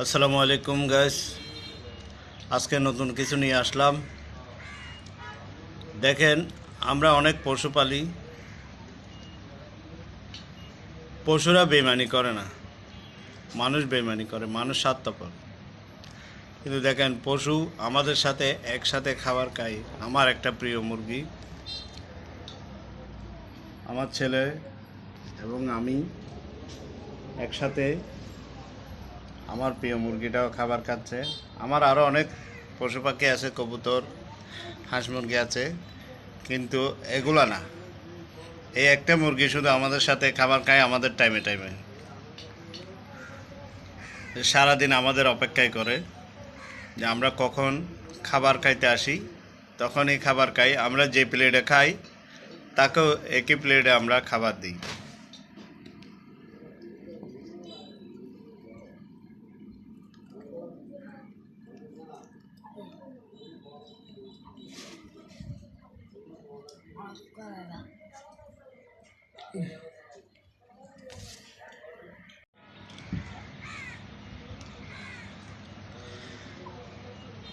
আসসালামু আলাইকুম গাইস। আজকে নতুন কিছু নিয়ে আসলাম। দেখেন, আমরা অনেক পশু পালি। পশুরা বেইমানি করে না, মানুষ বেইমানি করে, মানুষ স্বার্থপর। কিন্তু দেখেন, পশু আমাদের সাথে একসাথে খাবার খায়। আমার একটা প্রিয় মুরগি, আমার ছেলে এবং আমি একসাথে আমার প্রিয় মুরগিটাও খাবার খাচ্ছে। আমার আরও অনেক পশু পাখি আছে, কবুতর, হাঁস মুরগি আছে, কিন্তু এগুলা না। এই একটা মুরগি শুধু আমাদের সাথে খাবার খায়, আমাদের টাইমে টাইমে সারাদিন আমাদের অপেক্ষায় করে যে আমরা কখন খাবার খাইতে আসি, তখনই খাবার খাই। আমরা যে প্লেটে খাই তাকেও একই প্লেটে আমরা খাবার দিই।